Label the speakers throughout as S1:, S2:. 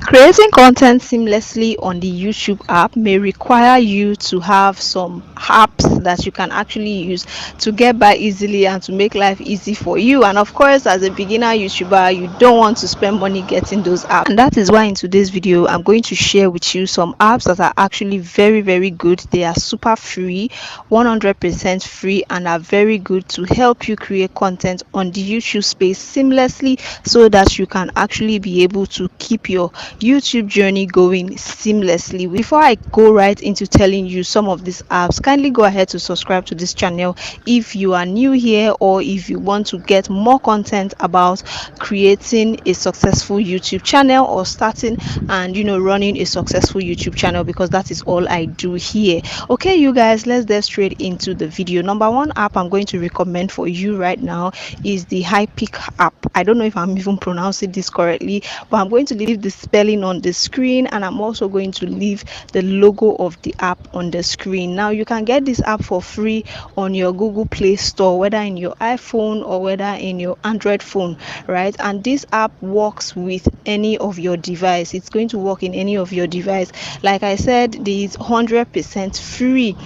S1: Creating content seamlessly on the YouTube app may require you to have some apps that you can actually use to get by easily and to make life easy for you. And of course, as a beginner YouTuber, you don't want to spend money getting those apps. And that is why in today's video, I'm going to share with you some apps that are actually very, very good. They are super free, 100% free, and are very good to help you create content on the YouTube space seamlessly so that you can actually be able to keep your YouTube journey going seamlessly. Before I go right into telling you some of these apps, kindly go ahead to subscribe to this channel if you are new here, or if you want to get more content about creating a successful YouTube channel or starting and running a successful YouTube channel, because that is all I do here. Okay, you guys, let's get straight into the video. Number one app I'm going to recommend for you right now is the High Peak app. I don't know if I'm even pronouncing this correctly, but I'm going to leave the spelling on the screen, and I'm also going to leave the logo of the app on the screen. Now you can get this app for free on your Google Play Store, whether in your iPhone or whether in your Android phone, right? And this app works with any of your device. It's going to work in any of your device. Like I said, it is 100% free.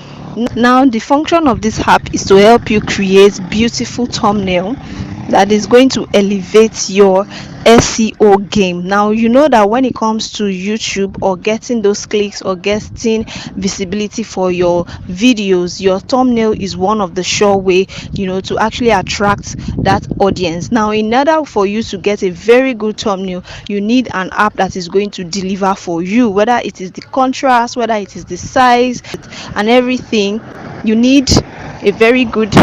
S1: Now the function of this app is to help you create beautiful thumbnail that is going to elevate your SEO game. Now you know that when it comes to YouTube or getting those clicks or getting visibility for your videos, your thumbnail is one of the sure way to actually attract that audience. Now in order for you to get a very good thumbnail, you need an app that is going to deliver for you, whether it is the contrast, whether it is the size and everything. You need a very good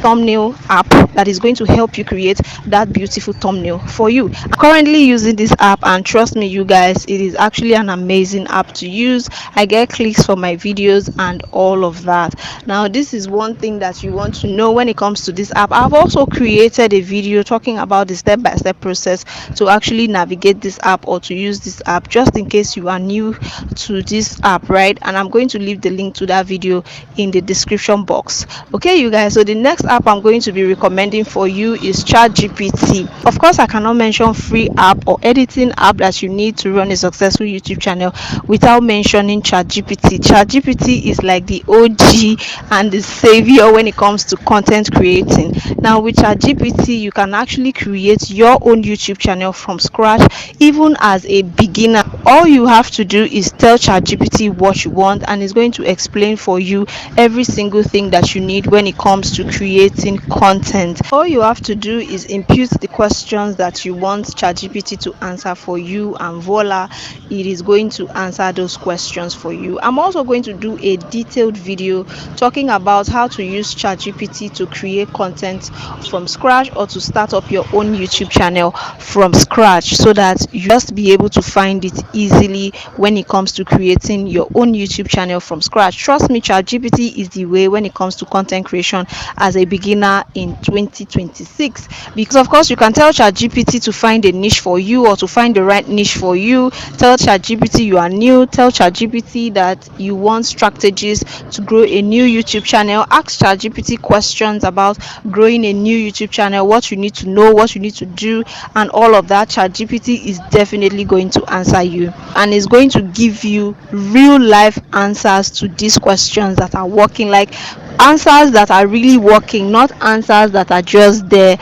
S1: thumbnail app that is going to help you create that beautiful thumbnail for you. I'm currently using this app, and trust me you guys, it is actually an amazing app to use. I get clicks for my videos and all of that. Now this is one thing that you want to know when it comes to this app. I've also created a video talking about the step-by-step process to actually navigate this app or to use this app, just in case you are new to this app, right? And I'm going to leave the link to that video in the description box. Okay you guys, so the next app I'm going to be recommending for you is ChatGPT. Of course, I cannot mention free app or editing app that you need to run a successful YouTube channel without mentioning ChatGPT. ChatGPT is like the OG and the savior when it comes to content creating. Now with ChatGPT, you can actually create your own YouTube channel from scratch, even as a beginner. All you have to do is tell ChatGPT what you want, and it's going to explain for you every single thing that you need when it comes to creating content. All you have to do is input the questions that you want ChatGPT to answer for you, and voila, it is going to answer those questions for you. I'm also going to do a detailed video talking about how to use ChatGPT to create content from scratch, or to start up your own YouTube channel from scratch, so that you just be able to find it easily when it comes to creating your own YouTube channel from scratch. Trust me, ChatGPT is the way when it comes to content creation as a beginner in 2026, because of course you can tell ChatGPT to find a niche for you, or to find the right niche for you. Tell ChatGPT you are new, tell ChatGPT that you want strategies to grow a new YouTube channel. Ask ChatGPT questions about growing a new YouTube channel, what you need to know, what you need to do, and all of that. ChatGPT is definitely going to answer you, and is going to give you real life answers to these questions that are working, like answers that are really working, not answers that are just there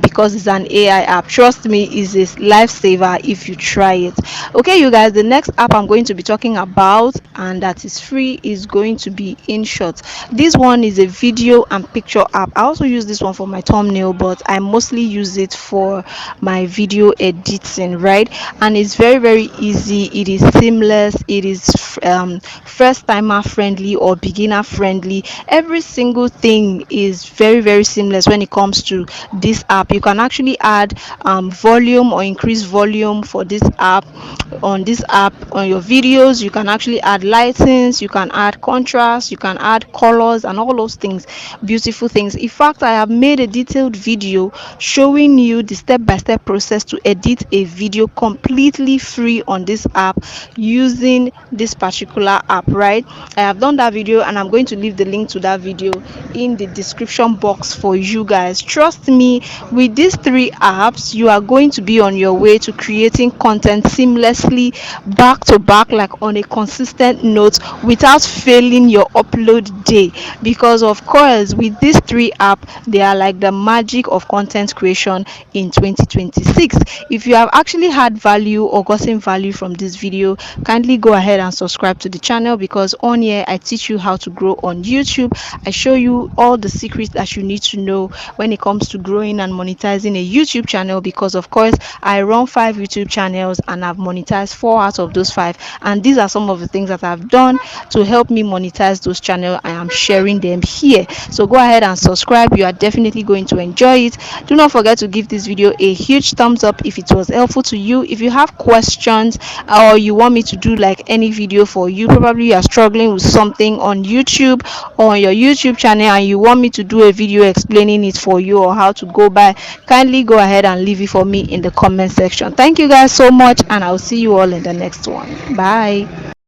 S1: because it's an AI app. Trust me, is a lifesaver if you try it. Okay you guys, the next app I'm going to be talking about, and that is free, is going to be InShot. This one is a video and picture app. I also use this one for my thumbnail, but I mostly use it for my video editing, right? And it's very, very easy. It is seamless. It is first timer friendly or beginner friendly. Every single thing is very, very seamless when it comes to this app. You can actually add volume or increase volume for this app. On this app, on your videos, you can actually add lightings, you can add contrast, you can add colors, and all those things, beautiful things. In fact, I have made a detailed video showing you the step-by-step process to edit a video completely free on this app using this particular app, right? I have done that video, and I'm going to leave the link to that that video in the description box for you guys. Trust me, with these three apps you are going to be on your way to creating content seamlessly, back to back, like on a consistent note, without failing your upload day. Because of course with these three apps, they are like the magic of content creation in 2026. If you have actually had value or gotten value from this video, kindly go ahead and subscribe to the channel, because on here I teach you how to grow on YouTube. I show you all the secrets that you need to know when it comes to growing and monetizing a YouTube channel. Because of course I run 5 YouTube channels and I've monetized 4 out of those 5, and these are some of the things that I've done to help me monetize those channels. I am sharing them here, so go ahead and subscribe. You are definitely going to enjoy it. Do not forget to give this video a huge thumbs up if it was helpful to you. If you have questions or you want me to do like any video for you, probably you are struggling with something on YouTube or on your YouTube channel and you want me to do a video explaining it for you or how to go by, kindly go ahead and leave it for me in the comment section. Thank you guys so much, and I'll see you all in the next one. Bye.